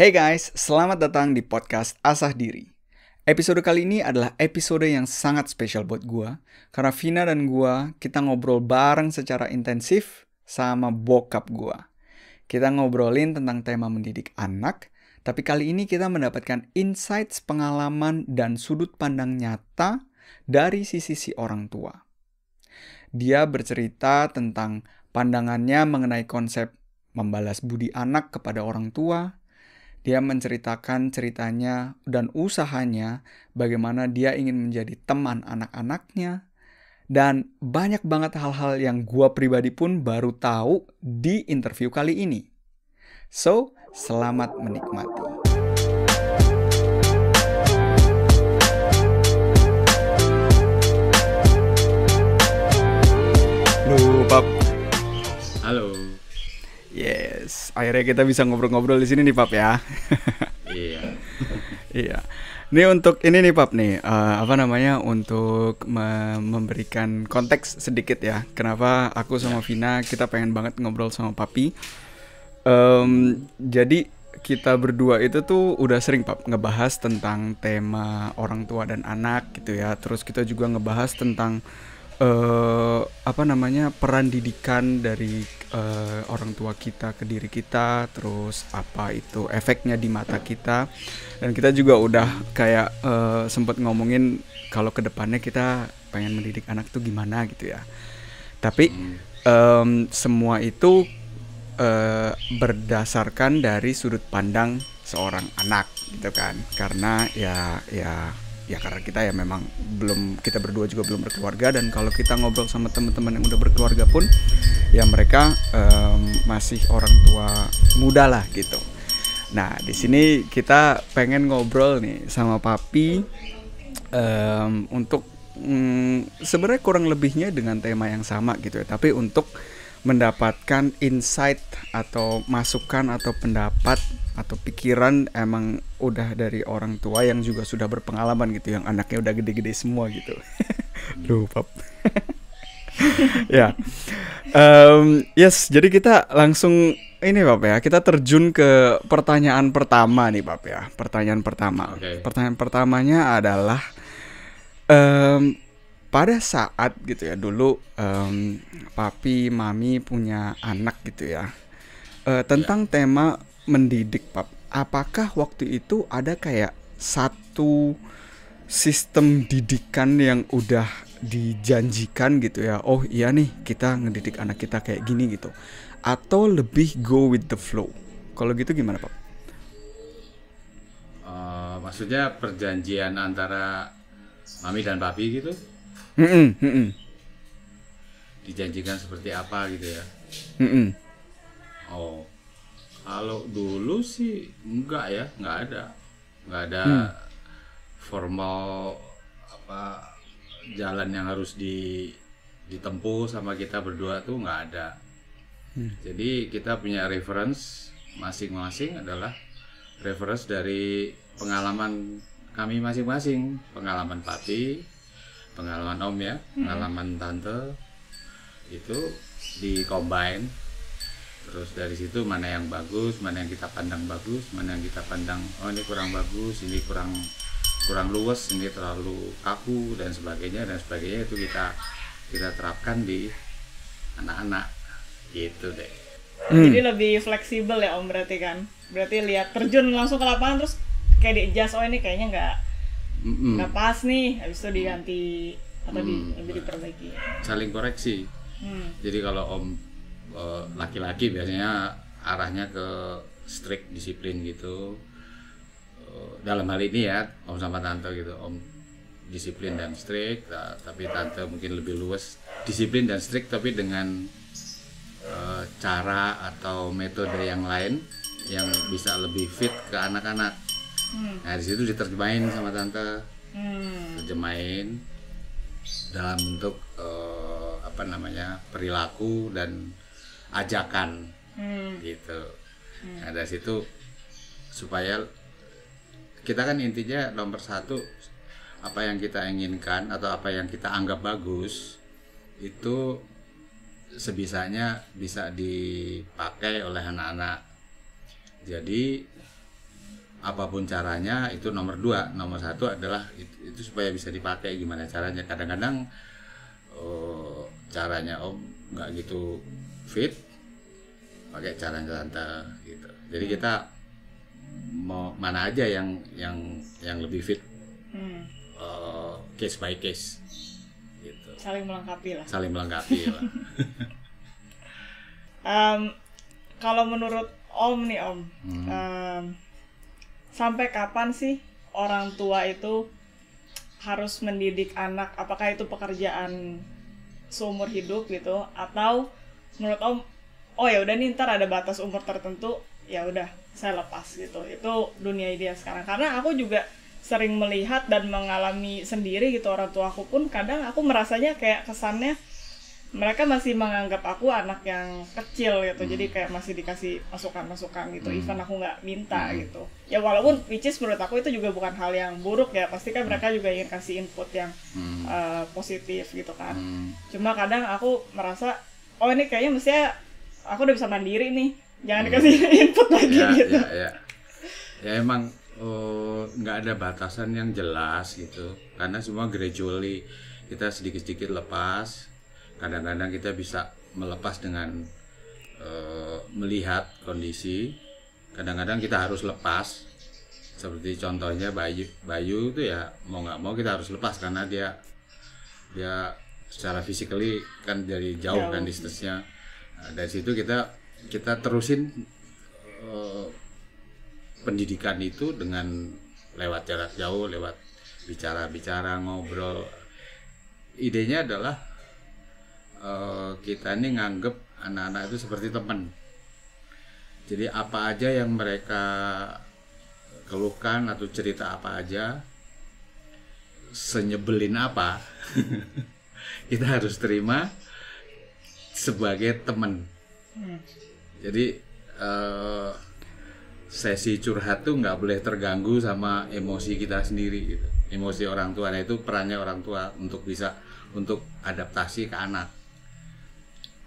Hey guys, selamat datang di podcast Asah Diri. Episode kali ini adalah episode yang sangat spesial buat gua, karena Vina dan gua kita ngobrol bareng secara intensif sama bokap gua. Kita ngobrolin tentang tema mendidik anak, tapi kali ini kita mendapatkan insights, pengalaman, dan sudut pandang nyata dari sisi si orang tua. Dia bercerita tentang pandangannya mengenai konsep membalas budi anak kepada orang tua. Dia menceritakan ceritanya dan usahanya, bagaimana dia ingin menjadi teman anak-anaknya, dan banyak banget hal-hal yang gua pribadi pun baru tahu di interview kali ini. So, selamat menikmati. Loh, Pap. Halo. Yes, akhirnya kita bisa ngobrol-ngobrol di sini nih, Pap ya. Iya. Iya. Ini untuk ini nih Pap nih, untuk memberikan konteks sedikit ya. Kenapa aku sama Vina kita pengen banget ngobrol sama Papi. Jadi kita berdua itu tuh udah sering Pap ngebahas tentang tema orang tua dan anak gitu ya. Terus kita juga ngebahas tentang peran didikan dari orang tua kita ke diri kita, terus apa itu efeknya di mata kita, dan kita juga udah kayak sempat ngomongin kalau kedepannya kita pengen mendidik anak tuh gimana gitu ya. Tapi semua itu berdasarkan dari sudut pandang seorang anak gitu kan, karena ya karena kita ya memang kita berdua juga belum berkeluarga, dan kalau kita ngobrol sama teman-teman yang udah berkeluarga pun ya mereka masih orang tua muda lah gitu. Nah di sini kita pengen ngobrol nih sama Papi untuk sebenarnya kurang lebihnya dengan tema yang sama gitu ya, tapi untuk mendapatkan insight atau masukan atau pendapat atau pikiran emang udah dari orang tua yang juga sudah berpengalaman gitu, yang anaknya udah gede-gede semua gitu. Duh, Pap. Ya. Yes, jadi kita langsung ini Pap ya, kita terjun ke pertanyaan pertama nih Pap ya. Pertanyaan pertama. Okay. Pertanyaan pertamanya adalah pada saat gitu ya dulu Papi Mami punya anak gitu ya, tentang tema mendidik Pap, apakah waktu itu ada kayak satu sistem didikan yang udah dijanjikan gitu ya, oh iya nih kita ngedidik anak kita kayak gini gitu, atau lebih go with the flow? Kalau gitu gimana Pap? Maksudnya perjanjian antara Mami dan Papi gitu? Dijanjikan seperti apa gitu ya? Oh, kalau dulu sih nggak ada formal jalan yang harus ditempuh sama kita berdua tuh nggak ada. Jadi kita punya reference masing-masing adalah reference dari pengalaman kami masing-masing, pengalaman Papi, pengalaman Om ya, pengalaman Tante, itu di-combine. Terus dari situ mana yang bagus, mana yang kita pandang bagus, mana yang kita pandang oh ini kurang bagus, ini kurang luas, ini terlalu kaku dan sebagainya itu kita terapkan di anak-anak gitu deh. Jadi lebih fleksibel ya Om, berarti kan? Berarti lihat terjun langsung ke lapangan terus kayak di-adjust, oh ini kayaknya nggak pas nih, habis itu diganti atau lebih diperbaiki. Saling koreksi. Jadi kalau Om laki-laki biasanya arahnya ke strict disiplin gitu. Dalam hal ini ya Om sama Tante gitu, Om disiplin dan strict, tapi Tante mungkin lebih luas disiplin dan strict tapi dengan cara atau metode yang lain yang bisa lebih fit ke anak-anak. Nah di situ diterjemahin sama Tante, terjemahin dalam bentuk perilaku dan ajakan gitu. Nah dari situ supaya kita kan intinya nomor satu, apa yang kita inginkan atau apa yang kita anggap bagus itu sebisanya bisa dipakai oleh anak-anak. Jadi apapun caranya itu nomor 2. Nomor 1 adalah itu supaya bisa dipakai gimana caranya. Kadang-kadang caranya Om nggak gitu fit, pakai caranya tante gitu. Jadi kita mau mana aja yang lebih fit, case by case gitu. Saling melengkapi lah. Lah. Kalau menurut Om nih Om, sampai kapan sih orang tua itu harus mendidik anak? Apakah itu pekerjaan seumur hidup gitu? Atau menurut Om, oh ya udah nih ntar ada batas umur tertentu, ya udah saya lepas gitu. Itu dunia ideal sekarang. Karena aku juga sering melihat dan mengalami sendiri gitu, orang tua aku pun kadang aku merasanya kayak kesannya mereka masih menganggap aku anak yang kecil gitu, jadi kayak masih dikasih masukan-masukan gitu, even aku nggak minta gitu. Ya walaupun which is menurut aku itu juga bukan hal yang buruk ya, pasti kan mereka juga ingin kasih input yang positif gitu kan. Cuma kadang aku merasa, oh ini kayaknya mestinya aku udah bisa mandiri nih, jangan dikasih input lagi gitu. Ya emang nggak ada batasan yang jelas gitu, karena semua gradually kita sedikit-sedikit lepas. Kadang-kadang kita bisa melepas dengan melihat kondisi. Kadang-kadang kita harus lepas. Seperti contohnya Bayu itu ya mau nggak mau kita harus lepas karena dia secara physically kan dari jauh kan distance-nya. Nah, dari situ kita terusin pendidikan itu dengan lewat jarak jauh, lewat bicara-bicara, ngobrol. Idenya adalah kita ini nganggep anak-anak itu seperti teman. Jadi apa aja yang mereka keluhkan atau cerita apa aja, senyebelin apa, kita harus terima sebagai teman. Jadi sesi curhat tuh nggak boleh terganggu sama emosi kita sendiri gitu. Emosi orang tua, nah itu perannya orang tua untuk adaptasi ke anak.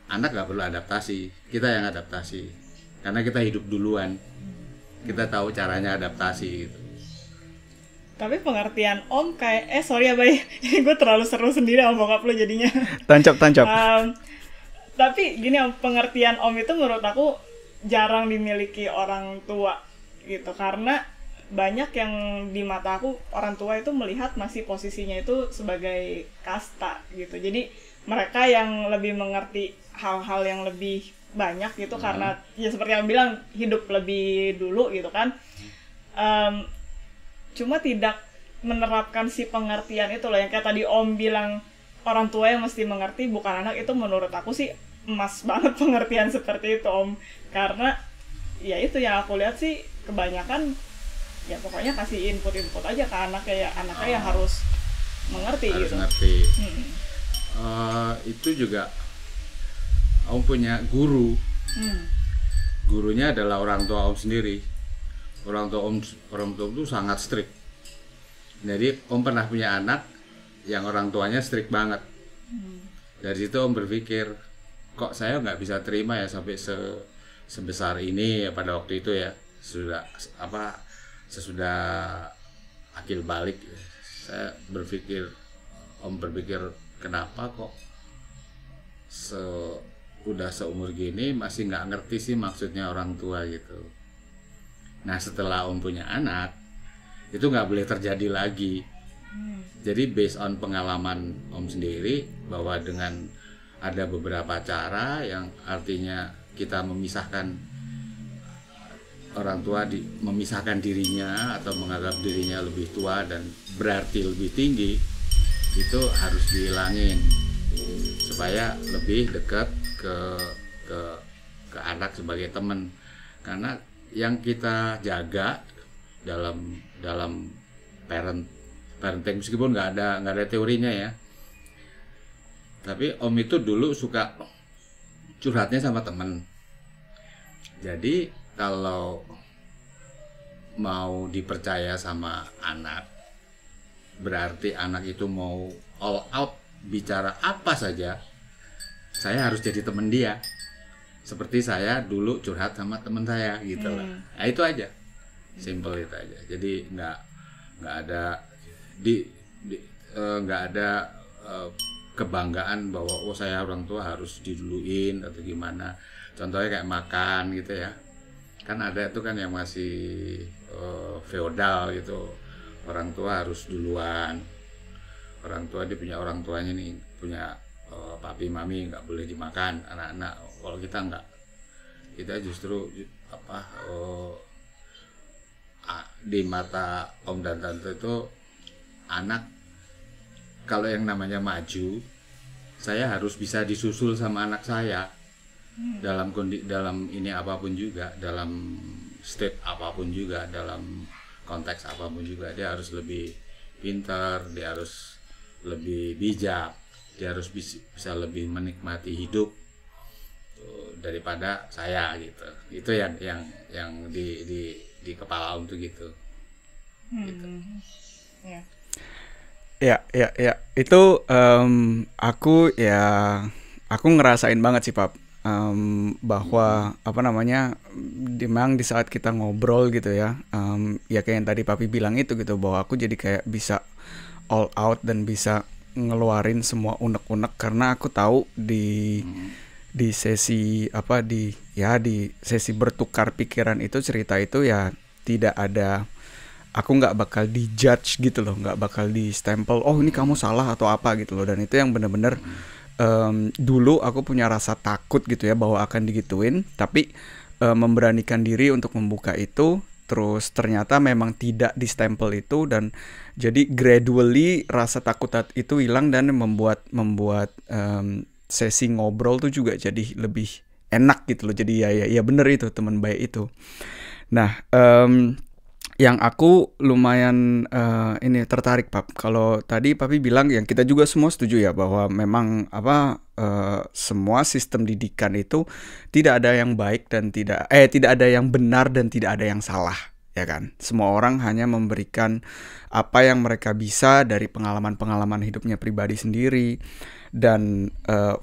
Anak nggak perlu adaptasi, kita yang adaptasi karena kita hidup duluan, kita tahu caranya adaptasi gitu. Tapi pengertian Om kayak sorry ya Bay, ini gue terlalu seru sendiri sama bokap lo jadinya. Tancap. Tapi gini Om, pengertian Om itu menurut aku jarang dimiliki orang tua gitu, karena banyak yang di mata aku orang tua itu melihat masih posisinya itu sebagai kasta gitu. Jadi mereka yang lebih mengerti hal-hal yang lebih banyak gitu, karena ya seperti yang bilang hidup lebih dulu gitu kan. Cuma tidak menerapkan si pengertian itu loh, yang kayak tadi Om bilang orang tua yang mesti mengerti bukan anak, itu menurut aku sih emas banget pengertian seperti itu Om. Karena ya itu yang aku lihat sih kebanyakan ya pokoknya kasih input aja ke anaknya, ya anaknya yang harus mengerti harus gitu. Ngerti. Itu juga Om punya guru. Gurunya adalah orang tua Om sendiri. Orang tua itu sangat strict. Jadi Om pernah punya anak yang orang tuanya strict banget. Dari situ Om berpikir, kok saya nggak bisa terima ya sampai sebesar ini ya pada waktu itu ya. Sesudah akil balik, saya berpikir, Om berpikir, kenapa kok udah seumur gini masih nggak ngerti sih maksudnya orang tua gitu. Nah setelah Om punya anak, itu nggak boleh terjadi lagi. Jadi based on pengalaman Om sendiri, bahwa dengan ada beberapa cara yang artinya kita memisahkan orang tua, memisahkan dirinya atau menganggap dirinya lebih tua dan berarti lebih tinggi, itu harus dihilangin supaya lebih dekat ke anak sebagai teman. Karena yang kita jaga dalam parenting, meskipun nggak ada teorinya ya, tapi Om itu dulu suka curhatnya sama teman. Jadi kalau mau dipercaya sama anak, berarti anak itu mau all out bicara apa saja, saya harus jadi teman dia. Seperti saya dulu curhat sama teman saya gitu lah. Nah itu aja. simple itu aja. Jadi nggak ada nggak ada kebanggaan bahwa saya orang tua harus diduluin atau gimana. Contohnya kayak makan gitu ya, kan ada tuh kan yang masih feodal gitu, orang tua harus duluan, orang tua dia punya orang tuanya nih, punya papi mami, nggak boleh dimakan anak-anak. Kalau kita nggak, kita justru di mata om dan tante itu anak kalau yang namanya maju, saya harus bisa disusul sama anak saya dalam ini apapun juga, dalam step apapun juga, dalam konteks apapun juga, dia harus lebih pintar, dia harus lebih bijak, dia harus bisa lebih menikmati hidup daripada saya gitu. Itu yang di kepala om tuh gitu. Gitu. Ya. Itu aku ngerasain banget sih, Pap. Bahwa memang di saat kita ngobrol gitu ya, ya kayak yang tadi Papi bilang itu gitu, bahwa aku jadi kayak bisa all out dan bisa ngeluarin semua unek-unek karena aku tahu di sesi di sesi bertukar pikiran itu, cerita itu ya tidak ada, aku nggak bakal dijudge gitu loh, nggak bakal di stempel ini kamu salah atau apa gitu loh. Dan itu yang bener-bener dulu aku punya rasa takut gitu ya bahwa akan digituin, tapi memberanikan diri untuk membuka itu, terus ternyata memang tidak di stempel itu, dan jadi gradually rasa takut itu hilang dan membuat sesi ngobrol tuh juga jadi lebih enak gitu loh. Jadi ya bener itu teman baik itu. Nah, yang aku lumayan ini tertarik, Pap. Kalau tadi Papi bilang yang kita juga semua setuju ya bahwa memang semua sistem didikan itu tidak ada yang baik dan tidak ada yang benar dan tidak ada yang salah, ya kan? Semua orang hanya memberikan apa yang mereka bisa dari pengalaman-pengalaman hidupnya pribadi sendiri. Dan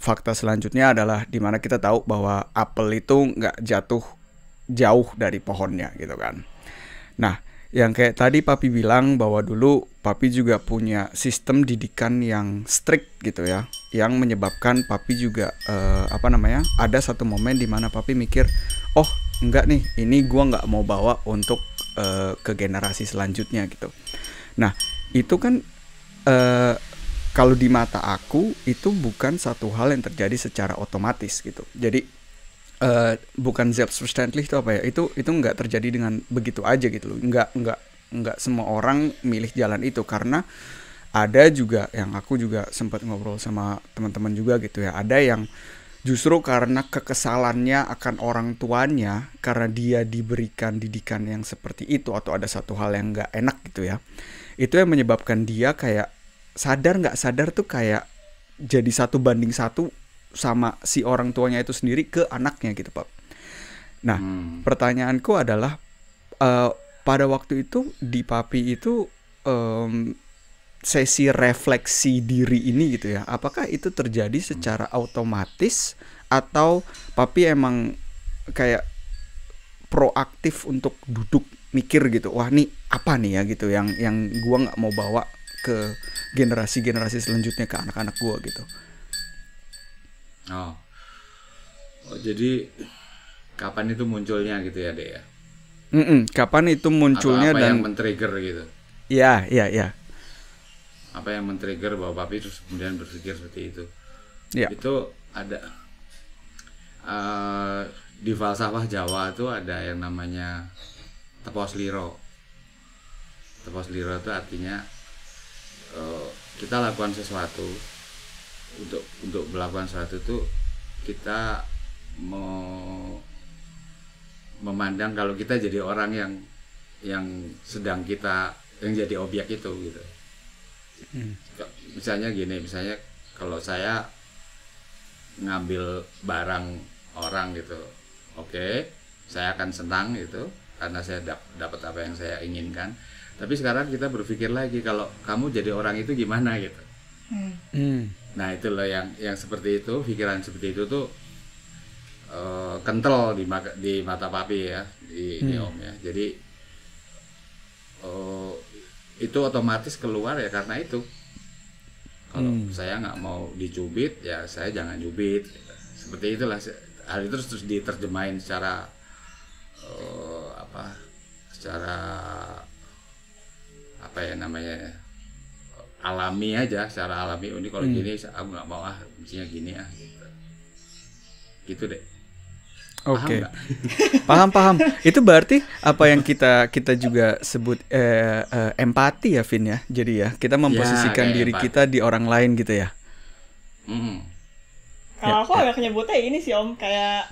fakta selanjutnya adalah dimana kita tahu bahwa apel itu nggak jatuh jauh dari pohonnya gitu kan. Nah, yang kayak tadi Papi bilang bahwa dulu Papi juga punya sistem didikan yang strict gitu ya, yang menyebabkan Papi juga ada satu momen di mana Papi mikir, enggak nih, ini gua nggak mau bawa untuk ke generasi selanjutnya gitu. Nah, itu kan kalau di mata aku itu bukan satu hal yang terjadi secara otomatis gitu. Jadi bukan selbstverständlich itu apa ya? Itu nggak terjadi dengan begitu aja gitu loh. Nggak semua orang milih jalan itu, karena ada juga yang aku juga sempat ngobrol sama teman-teman juga gitu ya. Ada yang justru karena kekesalannya akan orang tuanya, karena dia diberikan didikan yang seperti itu atau ada satu hal yang nggak enak gitu ya. Itu yang menyebabkan dia kayak sadar nggak sadar tuh kayak jadi 1:1 sama si orang tuanya itu sendiri ke anaknya gitu, Pak. Nah, pertanyaanku adalah pada waktu itu di Papi itu sesi refleksi diri ini gitu ya, apakah itu terjadi secara otomatis atau Papi emang kayak proaktif untuk duduk mikir gitu, wah nih apa nih ya gitu yang gua nggak mau bawa ke generasi selanjutnya, ke anak-anak gue gitu. Oh, jadi kapan itu munculnya gitu ya, Dek ya? Kapan itu munculnya atau apa dan yang men-trigger gitu? Iya. Apa yang men-trigger bahwa Papi terus kemudian berpikir seperti itu? Iya. Itu ada di falsafah Jawa itu ada yang namanya tepos liro. Tepos liro itu artinya kita lakukan sesuatu, untuk melakukan sesuatu itu kita memandang kalau kita jadi orang yang sedang kita yang jadi objek itu gitu. Misalnya kalau saya ngambil barang orang gitu, oke, saya akan senang gitu karena saya dapat apa yang saya inginkan. Tapi sekarang kita berpikir lagi, kalau kamu jadi orang itu gimana gitu. Nah itu loh yang seperti itu, pikiran seperti itu tuh kental di mata Papi ya, di Om ya. Jadi itu otomatis keluar ya karena itu. Kalau saya nggak mau dicubit, ya saya jangan cubit. Seperti itulah. Hal itu terus diterjemahin secara secara apa ya namanya, alami aja, secara alami. Ini kalau gini aku nggak mau, mestinya gini gitu deh. Oke. Paham. Itu berarti apa yang kita juga sebut empati ya, Vin ya. Jadi ya kita memposisikan diri empati kita di orang lain gitu ya. Kalau aku agak nyebutnya ini sih Om, kayak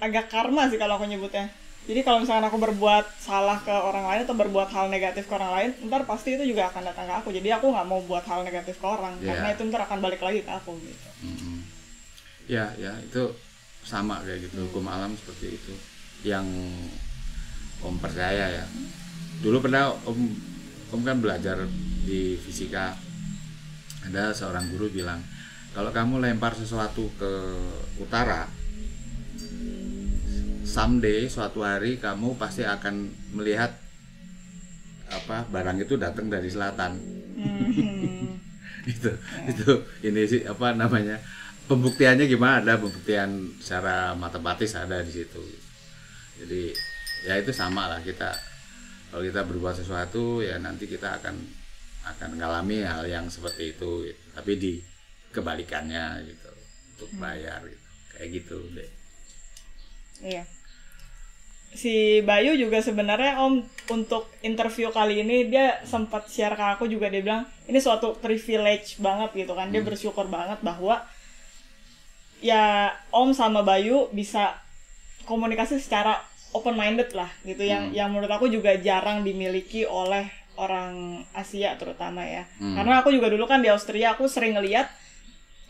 agak karma sih kalau aku nyebutnya. Jadi kalau misalkan aku berbuat salah ke orang lain atau berbuat hal negatif ke orang lain, ntar pasti itu juga akan datang ke aku. Jadi aku nggak mau buat hal negatif ke orang, karena itu ntar akan balik lagi ke aku gitu. Ya itu sama kayak gitu. Hukum alam seperti itu yang Om percaya ya. Dulu pernah Om kan belajar di fisika, ada seorang guru bilang, kalau kamu lempar sesuatu ke utara, someday, suatu hari kamu pasti akan melihat barang itu datang dari selatan. itu ini sih pembuktiannya gimana, ada pembuktian secara matematis ada di situ. Jadi ya itu sama lah, kita kalau kita berbuat sesuatu ya nanti kita akan mengalami hal yang seperti itu gitu. Tapi di kebalikannya gitu, untuk bayar gitu. Kayak gitu deh. Iya. Si Bayu juga sebenarnya Om, untuk interview kali ini dia sempat share ke aku juga, dia bilang ini suatu privilege banget gitu kan. Dia bersyukur banget bahwa ya Om sama Bayu bisa komunikasi secara open minded lah gitu, yang menurut aku juga jarang dimiliki oleh orang Asia terutama ya. Karena aku juga dulu kan di Austria, aku sering ngeliat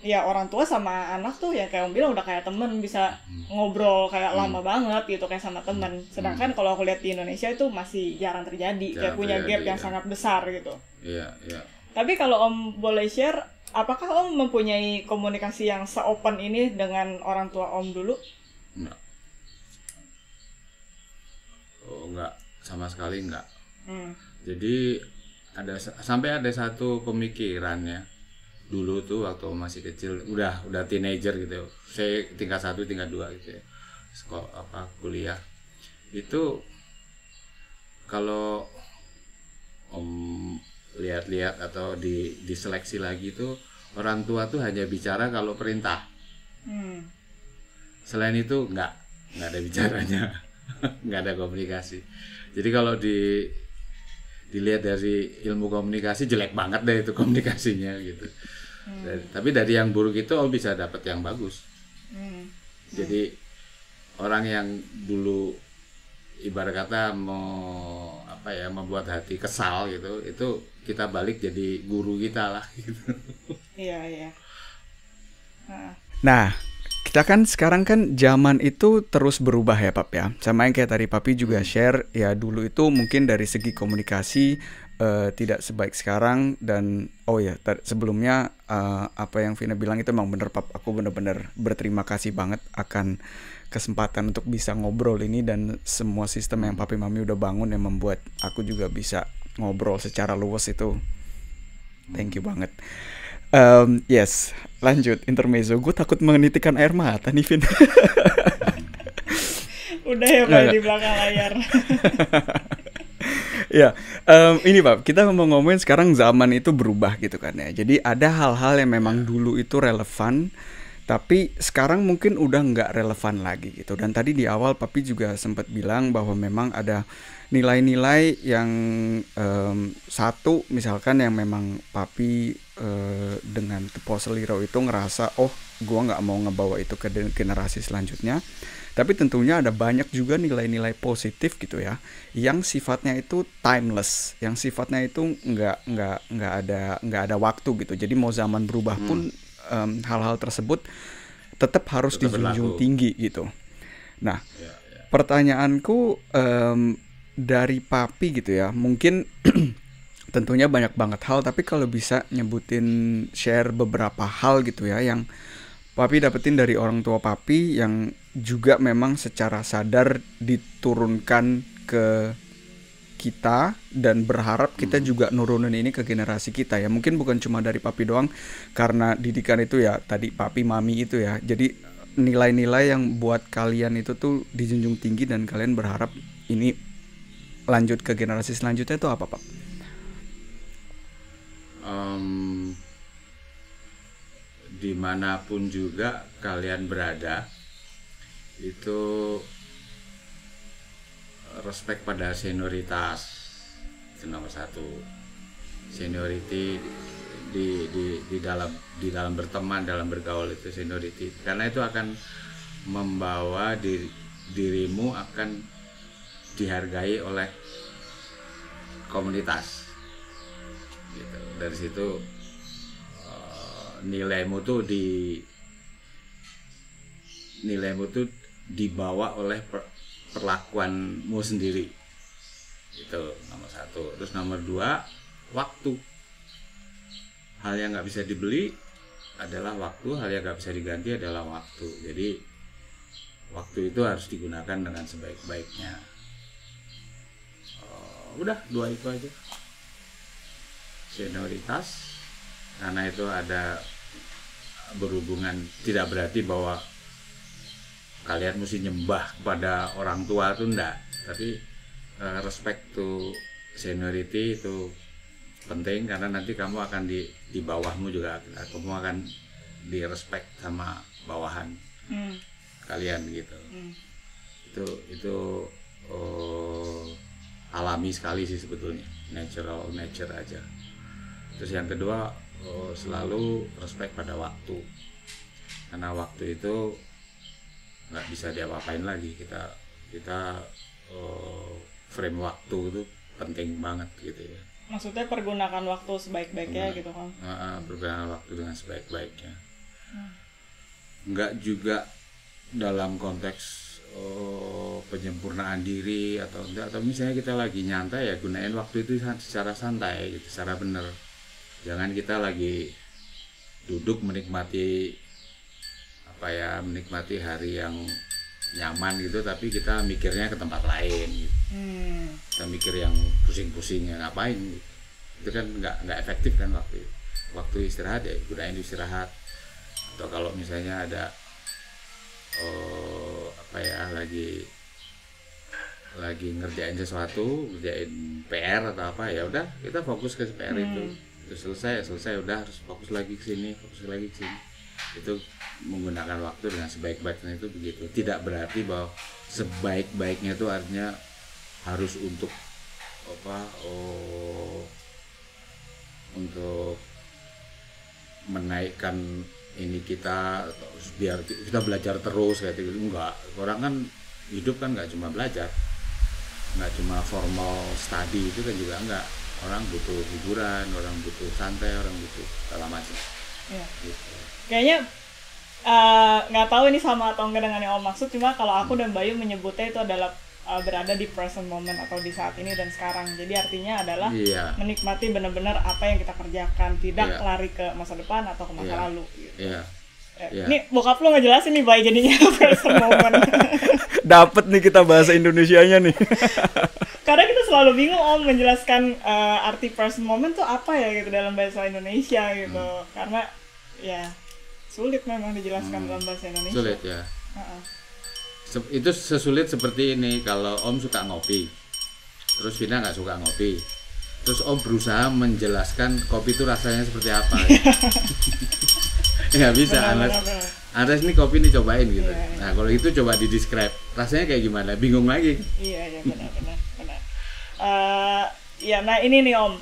ya orang tua sama anak tuh ya kayak Om bilang udah kayak temen, bisa ngobrol kayak lama banget gitu kayak sama temen. Sedangkan kalau aku lihat di Indonesia itu masih jarang terjadi, kayak punya gap yang sangat besar gitu. Iya. Tapi kalau Om boleh share, apakah Om mempunyai komunikasi yang se-open ini dengan orang tua Om dulu? Enggak. Enggak, sama sekali enggak. Jadi sampai ada satu pemikirannya dulu tuh waktu masih kecil, udah teenager gitu, saya tingkat 1, tingkat 2 gitu ya, sekolah kuliah itu, kalau Om lihat-lihat atau diseleksi lagi tuh, orang tua tuh hanya bicara kalau perintah, selain itu nggak ada bicaranya. Nggak ada komunikasi. Jadi kalau dilihat dari ilmu komunikasi, jelek banget deh itu komunikasinya gitu. Tapi dari yang buruk itu bisa dapat yang bagus. Jadi orang yang dulu ibarat kata membuat hati kesal gitu, itu kita balik jadi guru kita lah gitu. Iya. Nah, kita kan sekarang kan zaman itu terus berubah ya Pap ya. Sama yang kayak tadi Papi juga share, ya dulu itu mungkin dari segi komunikasi tidak sebaik sekarang. Dan sebelumnya apa yang Vina bilang itu emang bener Pap. Aku bener-bener berterima kasih banget akan kesempatan untuk bisa ngobrol ini, dan semua sistem yang Papi Mami udah bangun yang membuat aku juga bisa ngobrol secara luas itu. Thank you banget. Yes, lanjut intermezzo. Gue takut menitikan air mata nih, Vin. Udah ya Pak di belakang layar. Ya, ini Pak, kita mau ngomongin sekarang zaman itu berubah gitu kan ya. Jadi ada hal-hal yang memang dulu itu relevan, tapi sekarang mungkin udah nggak relevan lagi gitu. Dan tadi di awal Papi juga sempat bilang bahwa memang ada nilai-nilai yang satu misalkan yang memang Papi dengan Teposel Hero itu ngerasa gua nggak mau ngebawa itu ke generasi selanjutnya. Tapi tentunya ada banyak juga nilai-nilai positif gitu ya, yang sifatnya itu timeless, yang sifatnya itu nggak ada waktu gitu. Jadi mau zaman berubah pun hal-hal tersebut tetap harus dijunjung tinggi gitu. Nah, pertanyaanku dari Papi gitu ya, mungkin tentunya banyak banget hal, tapi kalau bisa nyebutin share beberapa hal gitu ya yang Papi dapetin dari orang tua Papi yang juga memang secara sadar diturunkan ke kita dan berharap kita juga nurunin ini ke generasi kita ya. Mungkin bukan cuma dari papi doang, karena didikan itu ya tadi papi mami itu ya. Jadi nilai-nilai yang buat kalian itu tuh dijunjung tinggi dan kalian berharap ini lanjut ke generasi selanjutnya itu apa, Pak? Dimanapun juga kalian berada, itu respect pada senioritas itu nomor satu. Seniority di dalam berteman, dalam bergaul itu seniority, karena itu akan membawa dirimu akan dihargai oleh komunitas gitu. Dari situ nilaimu tuh dibawa oleh perlakuanmu sendiri, itu nomor satu. Terus nomor dua, waktu. Hal yang nggak bisa dibeli adalah waktu, hal yang nggak bisa diganti adalah waktu. Jadi waktu itu harus digunakan dengan sebaik-baiknya. Udah, dua itu aja. Senioritas, karena itu ada berhubungan, tidak berarti bahwa kalian mesti nyembah kepada orang tua itu enggak, tapi respect to seniority itu penting, karena nanti kamu akan di bawahmu juga, kamu akan di respect sama bawahan kalian gitu. Itu alami sekali sih sebetulnya, nature aja. Terus yang kedua, selalu respect pada waktu, karena waktu itu nggak bisa diapa-apain lagi. Kita frame waktu itu penting banget gitu ya. Maksudnya pergunakan waktu sebaik-baiknya gitu kan? Pergunakan waktu dengan sebaik-baiknya. Nggak juga dalam konteks penyempurnaan diri atau enggak, atau misalnya kita lagi nyantai ya gunain waktu itu secara santai gitu, secara benar. Jangan kita lagi duduk menikmati hari yang nyaman gitu, tapi kita mikirnya ke tempat lain gitu. Kita mikir yang pusing-pusing, ya ngapain gitu. Itu kan nggak efektif kan waktu istirahat ya gunain istirahat. Atau kalau misalnya ada lagi ngerjain sesuatu, ngerjain PR atau apa, ya udah kita fokus ke PR itu selesai udah, harus fokus lagi ke sini. Itu menggunakan waktu dengan sebaik-baiknya, itu begitu. Tidak berarti bahwa sebaik-baiknya itu artinya harus untuk untuk menaikkan ini kita, biar kita belajar terus kayak gitu. Enggak, orang kan hidup kan nggak cuma belajar, nggak cuma formal study, itu kan juga enggak. Orang butuh hiburan, orang butuh santai, orang butuh segala macam. Ya. Gitu. Kayaknya nggak tahu ini sama atau enggak dengan yang Om maksud, cuma kalau aku dan Bayu menyebutnya itu adalah berada di present moment atau di saat ini dan sekarang. Jadi artinya adalah menikmati benar-benar apa yang kita kerjakan, tidak lari ke masa depan atau ke masa lalu. Gitu. Ini bokap lo ngejelasin nih Bay jadinya present moment. Dapet nih kita bahasa Indonesianya nih. Karena kita selalu bingung Om menjelaskan arti present moment tuh apa ya gitu dalam bahasa Indonesia gitu. Karena ya sulit memang dijelaskan dalam bahasa Indonesia. Sulit ya. Itu sesulit seperti ini, kalau Om suka ngopi, terus Vina nggak suka ngopi, terus Om berusaha menjelaskan kopi itu rasanya seperti apa. Nggak bisa, Anas ini kopi nih cobain gitu. Nah kalau itu coba di describe rasanya kayak gimana, bingung lagi. Iya benar. Ya nah ini nih Om,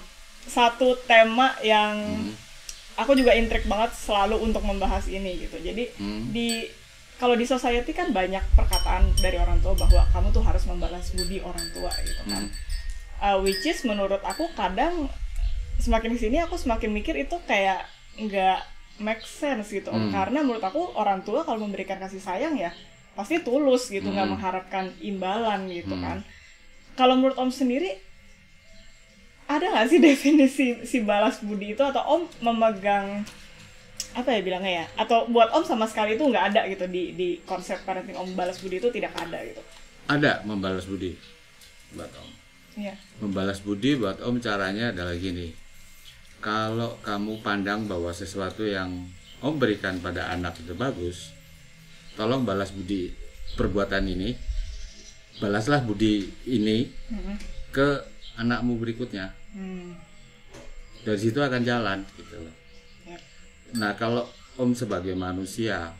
satu tema yang aku juga intrik banget selalu untuk membahas ini gitu. Jadi kalau di society kan banyak perkataan dari orang tua bahwa kamu tuh harus membalas budi orang tua gitu kan. Which is menurut aku kadang semakin kesini aku semakin mikir itu kayak nggak make sense gitu Om. Karena menurut aku orang tua kalau memberikan kasih sayang ya pasti tulus gitu, nggak mengharapkan imbalan gitu kan. Kalau menurut Om sendiri ada nggak sih definisi si balas budi itu, atau Om memegang apa ya bilangnya ya, atau buat Om sama sekali itu nggak ada gitu di konsep parenting Om, balas budi itu tidak ada gitu? Ada membalas budi buat Om. Iya. Membalas budi buat Om caranya adalah gini. Kalau kamu pandang bahwa sesuatu yang Om berikan pada anak itu bagus, tolong balas budi perbuatan ini, balaslah budi ini ke anakmu berikutnya. Dari situ akan jalan gitu loh. Yep. Nah kalau Om sebagai manusia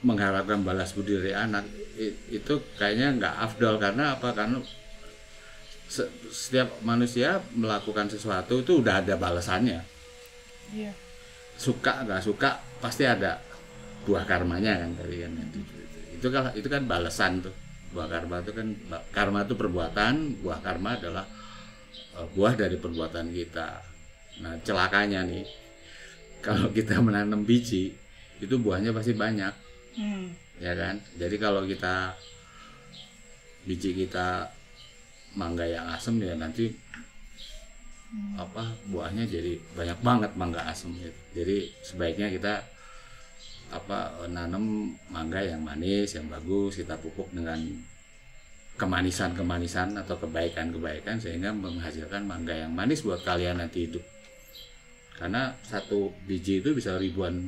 mengharapkan balas budi dari anak, itu kayaknya nggak afdol. Karena apa? Karena setiap manusia melakukan sesuatu itu udah ada balasannya. Iya. Suka nggak suka pasti ada buah karmanya kan tadi kan. Itu kan balasan tuh. Buah karma itu kan, karma itu perbuatan, buah karma adalah buah dari perbuatan kita. Nah celakanya nih, kalau kita menanam biji itu buahnya pasti banyak. Ya kan. Jadi kalau biji kita mangga yang asam ya nanti buahnya jadi banyak banget mangga asam gitu. Jadi sebaiknya kita nanam mangga yang manis, yang bagus, kita pupuk dengan kemanisan atau kebaikan sehingga menghasilkan mangga yang manis buat kalian nanti hidup. Karena satu biji itu bisa ribuan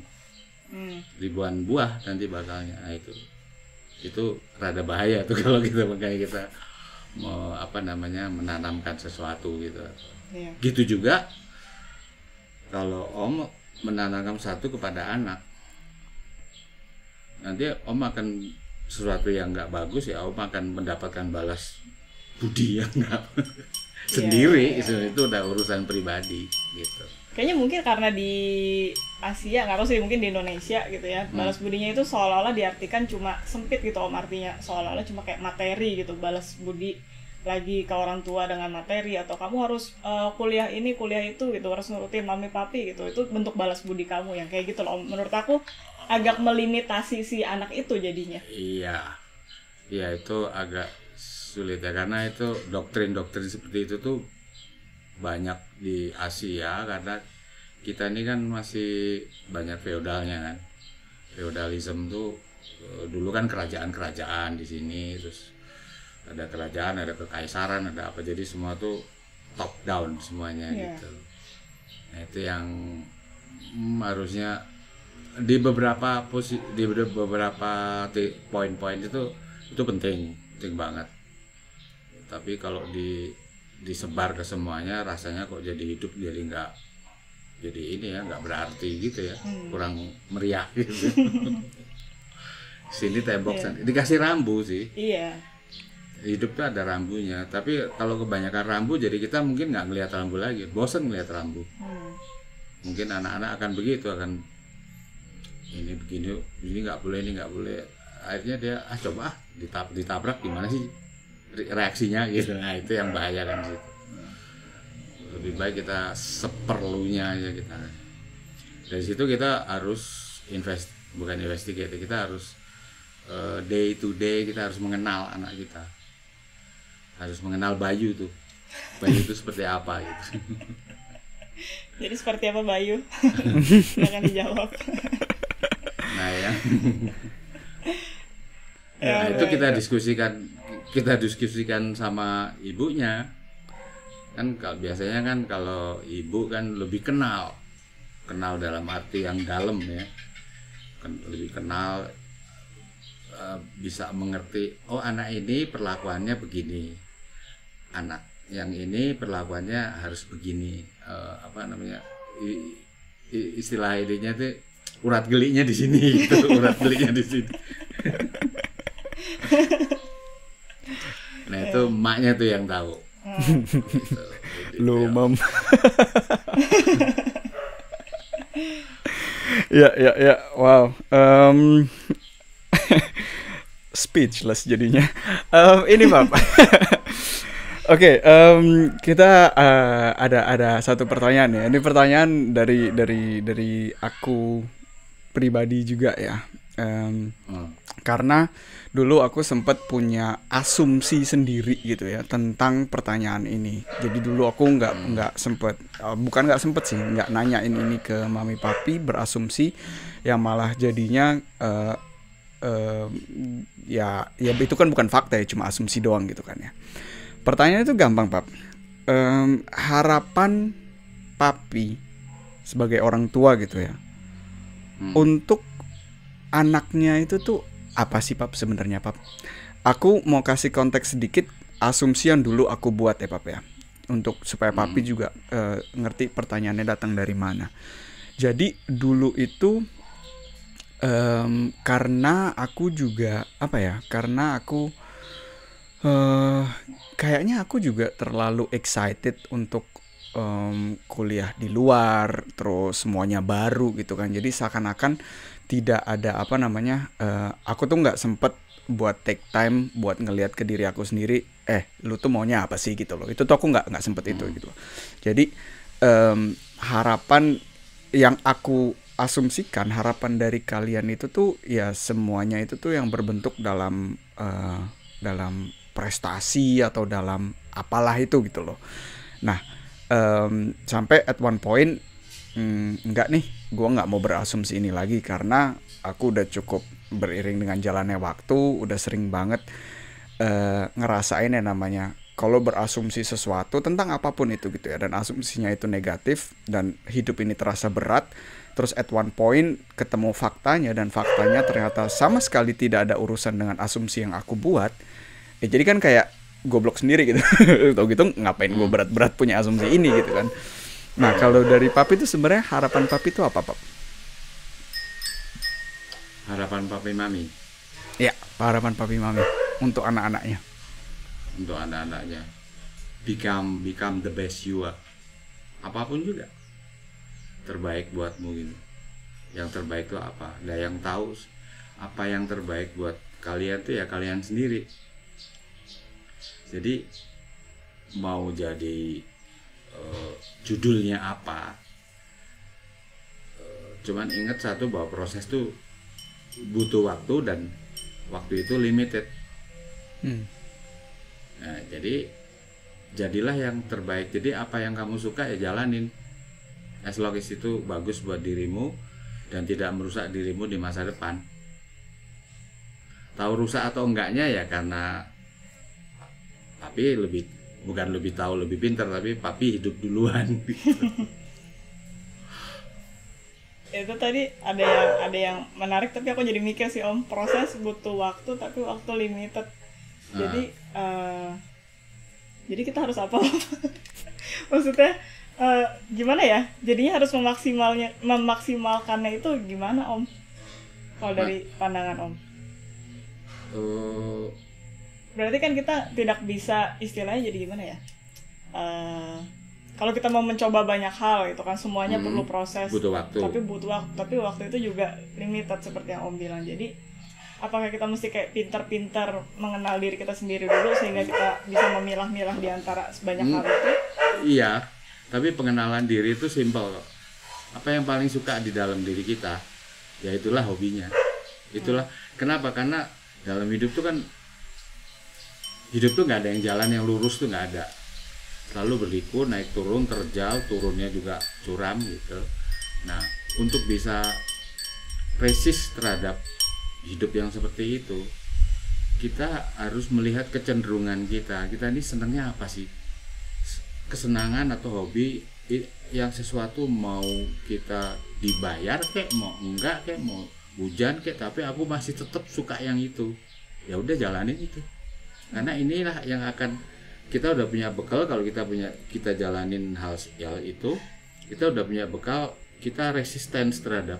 buah nanti bakalnya. Nah, itu rada bahaya tuh kalau kita mau menanamkan sesuatu gitu. Iya. Gitu juga kalau Om menanamkan satu kepada anak, nanti Om akan sesuatu yang nggak bagus ya Om akan mendapatkan balas budi yang nggak sendiri. Itu udah urusan pribadi gitu. Kayaknya mungkin karena di Asia, nggak tahu sih, mungkin di Indonesia gitu ya, balas budinya itu seolah-olah diartikan cuma sempit gitu Om, artinya seolah-olah cuma kayak materi gitu, balas budi lagi ke orang tua dengan materi, atau kamu harus kuliah ini kuliah itu gitu, harus nurutin mami papi gitu. Itu bentuk balas budi kamu yang kayak gitu loh. Menurut aku agak melimitasi si anak itu jadinya. Iya itu agak sulit ya, karena itu doktrin seperti itu tuh banyak di Asia, karena kita ini kan masih banyak feodalnya kan. Feodalisme tuh dulu kan kerajaan di sini, terus ada kerajaan, ada kekaisaran, ada apa, jadi semua tuh top down semuanya gitu. Nah itu yang harusnya di beberapa poin-poin itu penting banget. Tapi kalau disebar ke semuanya rasanya kok jadi hidup jadi nggak, jadi ini ya nggak berarti gitu ya, kurang meriah gitu. Sini tembok dikasih rambu sih. Iya. Hidup tuh ada rambunya, tapi kalau kebanyakan rambu jadi kita mungkin nggak ngelihat rambu lagi, bosan ngelihat rambu. Mungkin anak-anak akan begitu, akan ini begini, ini nggak boleh, ini nggak boleh. Akhirnya dia coba ditabrak gimana sih reaksinya gitu. Nah itu yang bahaya kan gitu. Lebih baik kita seperlunya aja kita. Dari situ kita harus bukan investigate, kita harus day to day kita harus mengenal anak kita. Harus mengenal Bayu tuh. Bayu itu seperti apa gitu. Jadi seperti apa Bayu? Jangan dijawab. Nah ya. Nah, itu kita diskusikan sama ibunya. Kan biasanya kan kalau ibu kan lebih kenal dalam arti yang dalam ya. Lebih kenal, bisa mengerti, oh anak ini perlakuannya begini, anak yang ini perlakuannya harus begini, istilah idenya tuh urat geliknya di sini gitu. Urat geliknya di sini. Nah itu emaknya tuh yang tahu. Gitu. Lu mam. Ya, wow. Speechless jadinya. Ini Bapak. Oke, kita ada satu pertanyaan ya. Ini pertanyaan dari aku pribadi juga ya. Karena dulu aku sempat punya asumsi sendiri gitu ya tentang pertanyaan ini. Jadi dulu aku nggak sempet nanyain ini ke mami papi, berasumsi, yang malah jadinya ya itu kan bukan fakta ya, cuma asumsi doang gitu kan ya. Pertanyaannya itu gampang, Pap. Harapan Papi sebagai orang tua gitu ya, untuk anaknya itu tuh apa sih, Pap, sebenarnya, Pap? Aku mau kasih konteks sedikit, asumsi yang dulu aku buat ya, Pap ya, untuk supaya Papi juga ngerti pertanyaannya datang dari mana. Jadi dulu itu karena aku juga karena aku kayaknya aku juga terlalu excited untuk kuliah di luar, terus semuanya baru gitu kan. Jadi seakan-akan tidak ada aku tuh nggak sempet buat take time buat ngelihat ke diri aku sendiri. Lu tuh maunya apa sih gitu loh. Itu tuh aku nggak sempet itu gitu. Jadi harapan yang aku asumsikan, harapan dari kalian itu tuh ya semuanya itu tuh yang berbentuk dalam prestasi atau dalam apalah itu gitu loh. Nah, sampai at one point enggak nih, gue nggak mau berasumsi ini lagi karena aku udah cukup beriring dengan jalannya waktu, udah sering banget ngerasain yang namanya kalau berasumsi sesuatu tentang apapun itu gitu ya, dan asumsinya itu negatif dan hidup ini terasa berat. Terus at one point ketemu faktanya, dan faktanya ternyata sama sekali tidak ada urusan dengan asumsi yang aku buat. Jadi kan kayak goblok sendiri gitu. Tau gitu ngapain gue berat-berat punya asumsi ini gitu kan. Nah, kalau dari Papi itu sebenarnya harapan Papi itu apa, Pap? Harapan Papi Mami? Ya, harapan Papi Mami untuk anak-anaknya. Untuk anak-anaknya become the best you are. Apapun juga terbaik buatmu gitu. Yang terbaik itu apa? Nah, yang tahu apa yang terbaik buat kalian tuh ya kalian sendiri. Jadi mau jadi judulnya apa, cuman ingat satu, bahwa proses tuh butuh waktu dan waktu itu limited. Nah, jadi jadilah yang terbaik. Jadi apa yang kamu suka ya jalanin, as long as itu bagus buat dirimu dan tidak merusak dirimu di masa depan. Tahu rusak atau enggaknya ya karena Papi bukan lebih tahu, lebih pintar, tapi Papi hidup duluan. Itu tadi ada yang menarik, tapi aku jadi mikir sih, Om, proses butuh waktu tapi waktu limited. Jadi kita harus apa? Maksudnya gimana ya? Jadinya harus memaksimalkannya itu gimana, Om? Kalau dari pandangan Om? Berarti kan kita tidak bisa, istilahnya jadi gimana ya? Kalau kita mau mencoba banyak hal itu kan semuanya perlu proses, butuh waktu. Tapi waktu itu juga limited seperti yang Om bilang. Jadi apakah kita mesti kayak pintar-pintar mengenal diri kita sendiri dulu sehingga kita bisa memilah-milah di antara sebanyak hal itu? Iya, tapi pengenalan diri itu simpel kok. Apa yang paling suka di dalam diri kita, ya itulah hobinya. Itulah kenapa? Karena dalam hidup tuh kan nggak ada yang jalan yang lurus tuh, nggak ada. Selalu berliku, naik turun, terjal, turunnya juga curam gitu. Nah, untuk bisa resist terhadap hidup yang seperti itu, kita harus melihat kecenderungan kita. Kita ini senangnya apa sih? Kesenangan atau hobi yang sesuatu mau kita dibayar kek, mau enggak kek, mau hujan kek, tapi aku masih tetap suka yang itu. Ya udah jalanin itu. Karena inilah yang akan kita udah punya bekal. Kalau kita jalanin hal itu, kita udah punya bekal. Kita resisten terhadap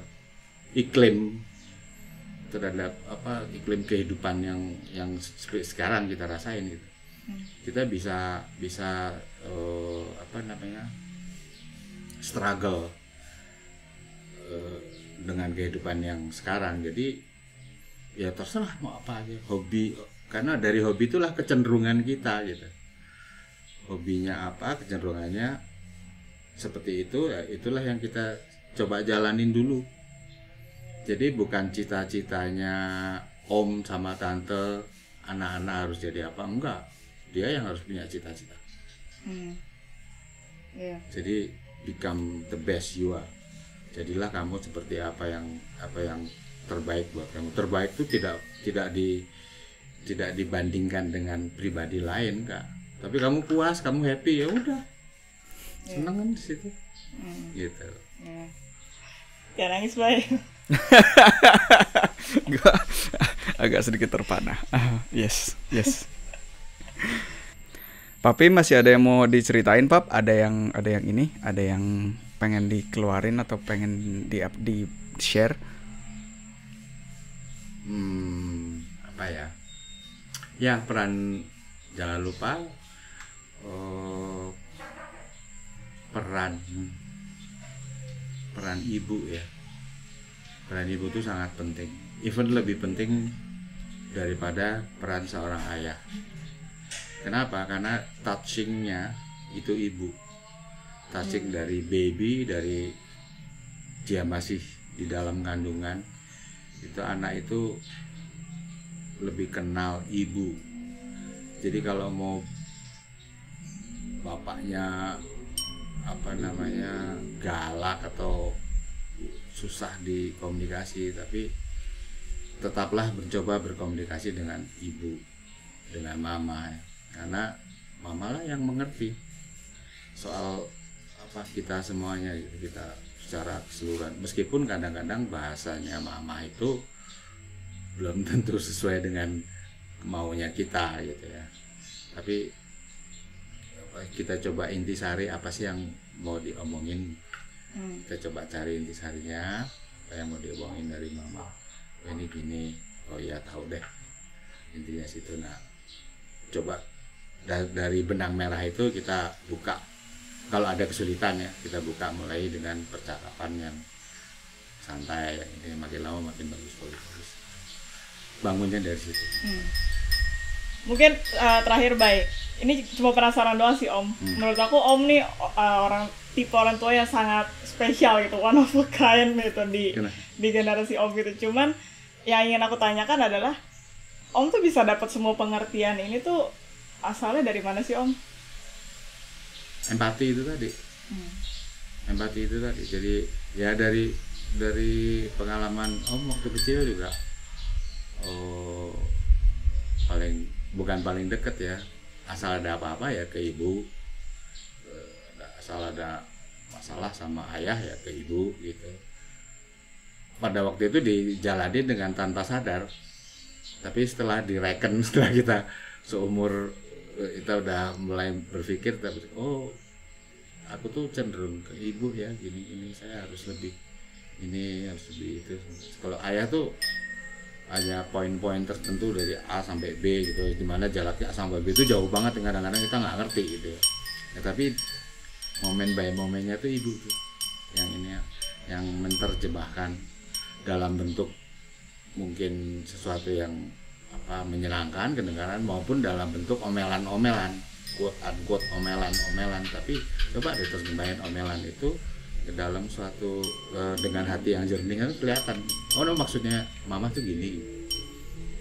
iklim kehidupan yang sekarang kita rasain gitu. Kita bisa struggle dengan kehidupan yang sekarang. Jadi ya terserah mau apa aja, hobi. Karena dari hobi itulah kecenderungan kita gitu. Hobinya apa, kecenderungannya seperti itu, ya itulah yang kita coba jalanin dulu. Jadi bukan cita-citanya Om sama Tante, anak-anak harus jadi apa, enggak. Dia yang harus punya cita-cita. Jadi become the best you are. Jadilah kamu seperti apa yang terbaik buat kamu. Terbaik itu tidak dibandingkan dengan pribadi lain, Kak. Tapi kamu puas, kamu happy, ya udah. Seneng kan di situ. Gitu. Ya nangis, Bay. Gua agak sedikit terpana. Yes. Papi masih ada yang mau diceritain, Pap? Ada yang ini, ada yang pengen dikeluarin atau pengen di share? Apa ya? Ya, peran, jangan lupa peran ibu ya. Peran ibu itu sangat penting. Even lebih penting daripada peran seorang ayah. Kenapa? Karena touchingnya itu ibu. Touching dari baby, dari dia masih di dalam kandungan, itu anak itu lebih kenal ibu. Jadi kalau mau bapaknya galak atau susah dikomunikasi, tapi tetaplah mencoba berkomunikasi dengan ibu, dengan mama, karena mama lah yang mengerti soal kita semuanya, kita secara keseluruhan. Meskipun kadang-kadang bahasanya mama itu belum tentu sesuai dengan maunya kita gitu ya, tapi kita coba intisari apa sih yang mau diomongin. Kita coba cari intisarinya, apa yang mau diomongin dari mama. Oh ini gini, oh iya tahu deh, intinya situ. Nah, coba dari benang merah itu kita buka. Kalau ada kesulitan ya, kita buka mulai dengan percakapan yang santai. Ini makin lama makin bagus. Bangunnya dari situ. Mungkin terakhir, Bay, ini cuma penasaran doang sih, Om. Menurut aku Om nih tipe orang tua yang sangat spesial gitu, one of a kind gitu di generasi Om gitu. Cuman yang ingin aku tanyakan adalah, Om tuh bisa dapat semua pengertian ini tuh asalnya dari mana sih, Om? Empati itu tadi. Jadi ya dari pengalaman Om waktu kecil juga. Bukan paling deket ya, asal ada apa-apa ya ke ibu, asal ada masalah sama ayah ya ke ibu gitu. Pada waktu itu dijalani dengan tanpa sadar, tapi setelah direken, setelah kita seumur, kita udah mulai berpikir, oh aku tuh cenderung ke ibu ya, gini saya harus lebih ini, harus lebih itu. Kalau ayah tuh hanya poin-poin tertentu dari A sampai B gitu, dimana jaraknya A sampai B itu jauh banget, kadang-kadang kita nggak ngerti gitu ya. Tapi momen by momennya tuh ibu tuh yang ini, yang menerjemahkan dalam bentuk mungkin sesuatu yang menyenangkan kedengaran, maupun dalam bentuk omelan-omelan, quote-unquote omelan-omelan. Tapi coba diterjemahin omelan itu ke dalam suatu dengan hati yang jernih, kan kelihatan. Oh no, maksudnya mama tuh gini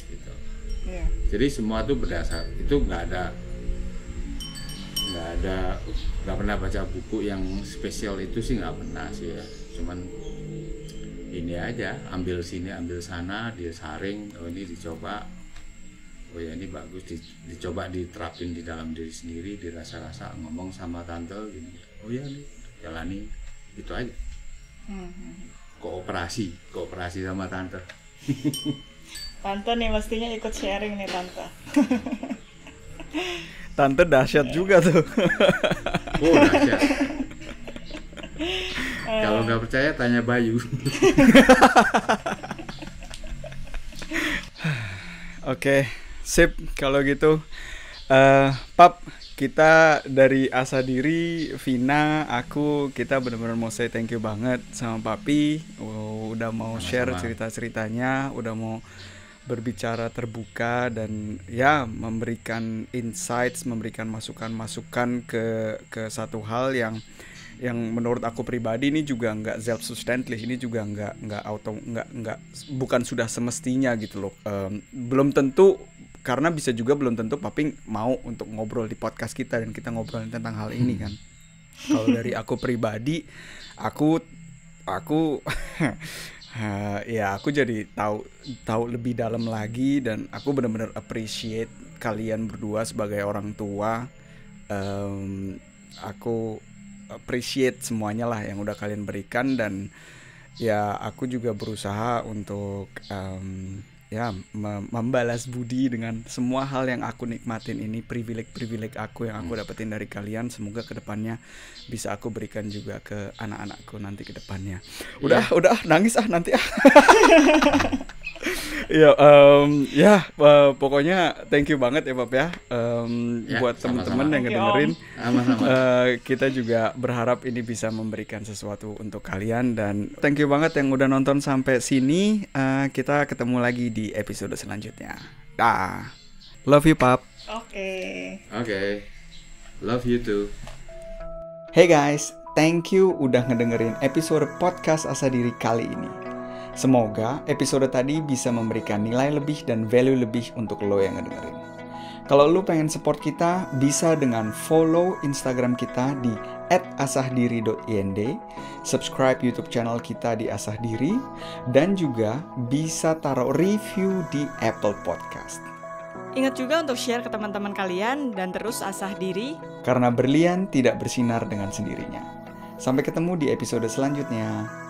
gitu. Jadi semua tuh berdasar itu, nggak pernah baca buku yang spesial itu sih, nggak pernah sih ya. Cuman ini aja, ambil sini ambil sana, dia saring, oh ini dicoba, oh ya ini bagus, dicoba diterapin di dalam diri sendiri, dirasa-rasa, ngomong sama tante gini, oh ya ini jalani. Itu aja. Kooperasi sama tante. Tante nih mestinya ikut sharing nih, tante. Tante dahsyat juga tuh. Oh dahsyat. Kalau nggak percaya tanya Bayu. Oke, sip kalau gitu. Pap, kita dari Asa Diri, Vina, aku, kita benar-benar mau say thank you banget sama Papi. Udah mau share cerita-ceritanya, udah mau berbicara terbuka dan ya memberikan insights, memberikan masukan-masukan ke satu hal yang menurut aku pribadi ini juga nggak self-sustaining, ini juga nggak bukan sudah semestinya gitu loh. Belum tentu, karena bisa juga belum tentu Papi mau untuk ngobrol di podcast kita dan kita ngobrolin tentang hal ini kan. Kalau dari aku pribadi, aku Ya aku jadi tahu lebih dalam lagi, dan aku benar-benar appreciate kalian berdua sebagai orang tua. Aku appreciate semuanya lah yang udah kalian berikan, dan ya aku juga berusaha untuk membalas budi dengan semua hal yang aku nikmatin ini, privilege aku yang aku dapetin dari kalian. Semoga kedepannya bisa aku berikan juga ke anak-anakku nanti ke depannya. Udah nangis nanti. Pokoknya thank you banget ya Pap ya, buat teman-teman yang ngedengerin. Kita juga berharap ini bisa memberikan sesuatu untuk kalian, dan thank you banget yang udah nonton sampai sini. Kita ketemu lagi di episode selanjutnya. Love you Pap. Oke. Love you too. Hey guys, thank you udah ngedengerin episode podcast Asa Diri kali ini. Semoga episode tadi bisa memberikan nilai lebih dan value lebih untuk lo yang ngedengerin. Kalau lo pengen support kita, bisa dengan follow Instagram kita di @asahdiri.ind, subscribe YouTube channel kita di Asah Diri, dan juga bisa taruh review di Apple Podcast. Ingat juga untuk share ke teman-teman kalian, dan terus asah diri. Karena berlian tidak bersinar dengan sendirinya. Sampai ketemu di episode selanjutnya.